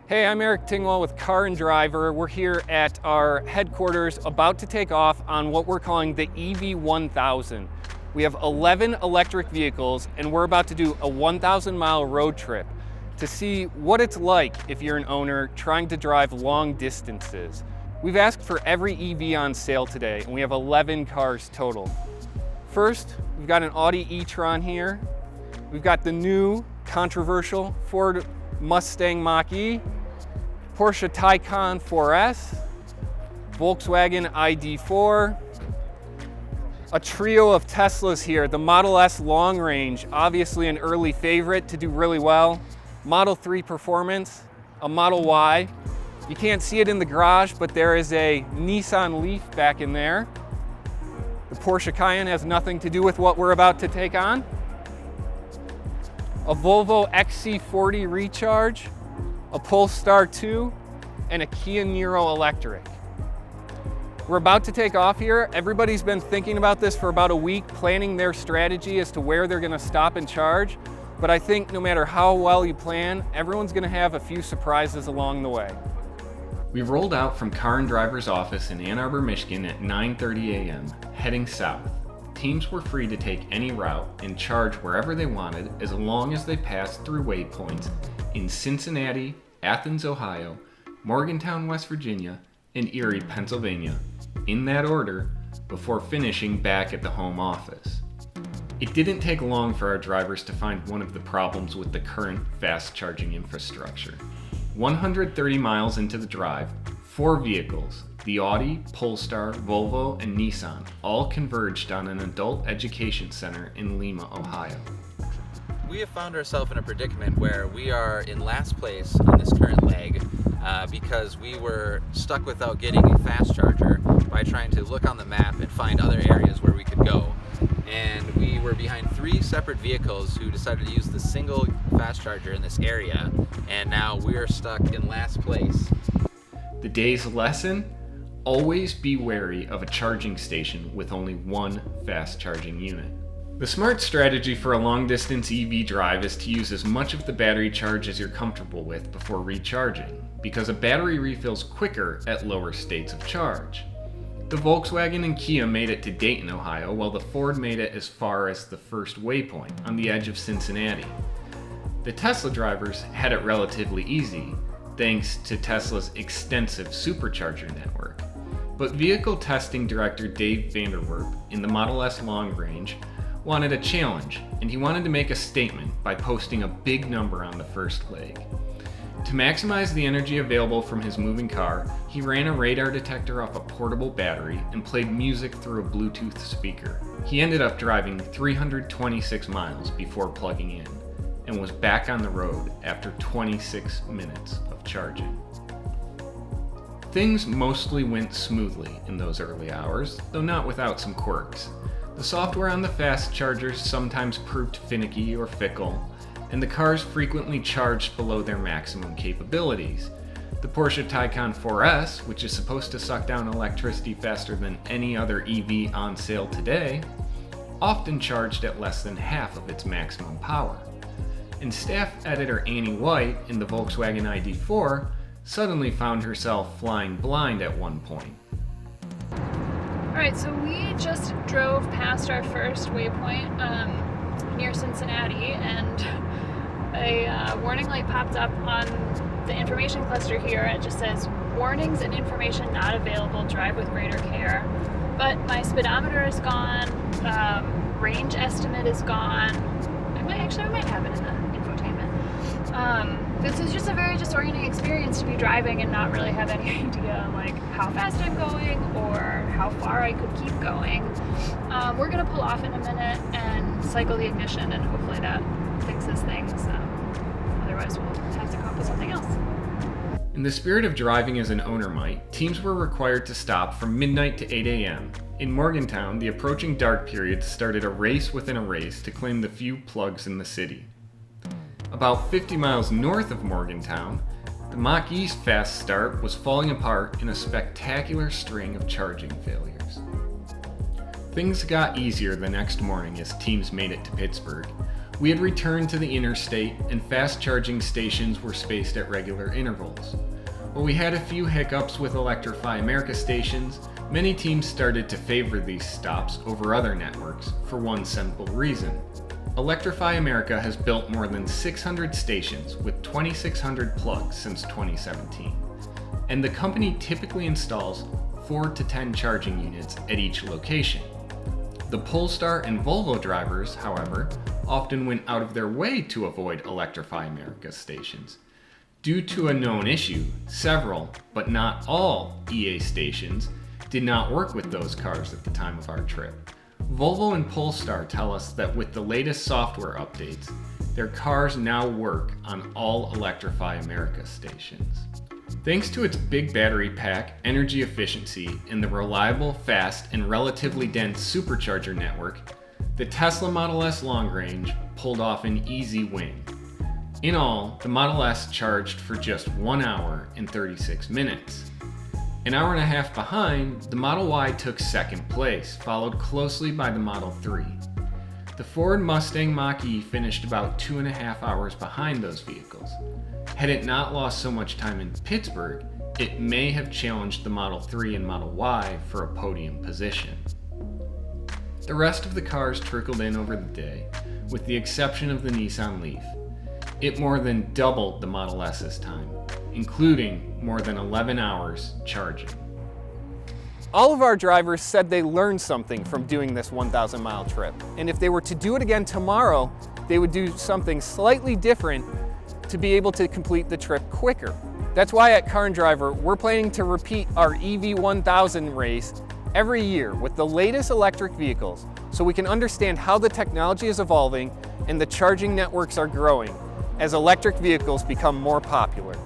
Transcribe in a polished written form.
Hey, I'm Eric Tingwell with Car and Driver. We're here at our headquarters about to take off on what we're calling the EV1000. We have 11 electric vehicles and we're about to do a 1,000-mile road trip to see what it's like if you're an owner trying to drive long distances. We've asked for every EV on sale today and we have 11 cars total. First, we've got an Audi e-tron here. We've got the new controversial Ford Mustang Mach-E, Porsche Taycan 4S, Volkswagen ID.4, a trio of Teslas here, the Model S Long Range, obviously an early favorite to do really well, Model 3 Performance, a Model Y. You can't see it in the garage, but there is a Nissan Leaf back in there. The Porsche Cayenne has nothing to do with what we're about to take on. A Volvo XC40 Recharge, a Polestar 2, and a Kia Niro Electric. We're about to take off here. Everybody's been thinking about this for about a week, planning their strategy as to where they're gonna stop and charge. But I think no matter how well you plan, everyone's gonna have a few surprises along the way. We rolled out from Car and Driver's office in Ann Arbor, Michigan at 9:30 a.m., heading south. Teams were free to take any route and charge wherever they wanted as long as they passed through waypoints in Cincinnati, Athens, Ohio, Morgantown, West Virginia, and Erie, Pennsylvania, in that order, before finishing back at the home office. It didn't take long for our drivers to find one of the problems with the current fast charging infrastructure. 130 miles into the drive, 4 vehicles, the Audi, Polestar, Volvo, and Nissan, all converged on an adult education center in Lima, Ohio. We have found ourselves in a predicament where we are in last place on this current leg because we were stuck without getting a fast charger by trying to look on the map and find other areas where we could go. And we were behind 3 separate vehicles who decided to use the single fast charger in this area, and now we're stuck in last place. The day's lesson? Always be wary of a charging station with only one fast charging unit. The smart strategy for a long distance EV drive is to use as much of the battery charge as you're comfortable with before recharging, because a battery refills quicker at lower states of charge. The Volkswagen and Kia made it to Dayton, Ohio, while the Ford made it as far as the first waypoint on the edge of Cincinnati. The Tesla drivers had it relatively easy, thanks to Tesla's extensive supercharger network. But vehicle testing director Dave Vanderwerp in the Model S Long Range wanted a challenge, and he wanted to make a statement by posting a big number on the first leg. To maximize the energy available from his moving car, he ran a radar detector off a portable battery and played music through a Bluetooth speaker. He ended up driving 326 miles before plugging in, and was back on the road after 26 minutes of charging. Things mostly went smoothly in those early hours, though not without some quirks. The software on the fast chargers sometimes proved finicky or fickle, and the cars frequently charged below their maximum capabilities. The Porsche Taycan 4S, which is supposed to suck down electricity faster than any other EV on sale today, often charged at less than half of its maximum power. And staff editor Annie White in the Volkswagen ID.4 suddenly found herself flying blind at one point. Alright, so we just drove past our first waypoint near Cincinnati, and a warning light popped up on the information cluster here. It just says, warnings and information not available, drive with greater care. But my speedometer is gone, range estimate is gone. I might have it in the infotainment. This is just a very disorienting experience to be driving and not really have any idea like how fast I'm going or how far I could keep going. We're gonna pull off in a minute and cycle the ignition, and hopefully that fixes things. Otherwise we'll have to come up with something else. In the spirit of driving as an owner might, teams were required to stop from midnight to 8 a.m. In Morgantown, the approaching dark period started a race within a race to claim the few plugs in the city. About 50 miles north of Morgantown, the Mach-E's fast start was falling apart in a spectacular string of charging failures. Things got easier the next morning as teams made it to Pittsburgh, We had returned to the interstate and fast charging stations were spaced at regular intervals. While we had a few hiccups with Electrify America stations, many teams started to favor these stops over other networks for one simple reason. Electrify America has built more than 600 stations with 2,600 plugs since 2017, and the company typically installs 4 to 10 charging units at each location. The Polestar and Volvo drivers, however, often went out of their way to avoid Electrify America stations. Due to a known issue, several, but not all, EA stations did not work with those cars at the time of our trip. Volvo and Polestar tell us that with the latest software updates, their cars now work on all Electrify America stations. Thanks to its big battery pack, energy efficiency, and the reliable, fast, and relatively dense supercharger network, the Tesla Model S Long Range pulled off an easy win. In all, the Model S charged for just 1 hour and 36 minutes. An hour and a half behind, the Model Y took second place, followed closely by the Model 3. The Ford Mustang Mach-E finished about 2.5 hours behind those vehicles. Had it not lost so much time in Pittsburgh, it may have challenged the Model 3 and Model Y for a podium position. The rest of the cars trickled in over the day, with the exception of the Nissan Leaf. It more than doubled the Model S's time, including more than 11 hours charging. All of our drivers said they learned something from doing this 1,000-mile trip, and if they were to do it again tomorrow, they would do something slightly different to be able to complete the trip quicker. That's why at Car and Driver, we're planning to repeat our EV1000 race every year with the latest electric vehicles, so we can understand how the technology is evolving and the charging networks are growing as electric vehicles become more popular.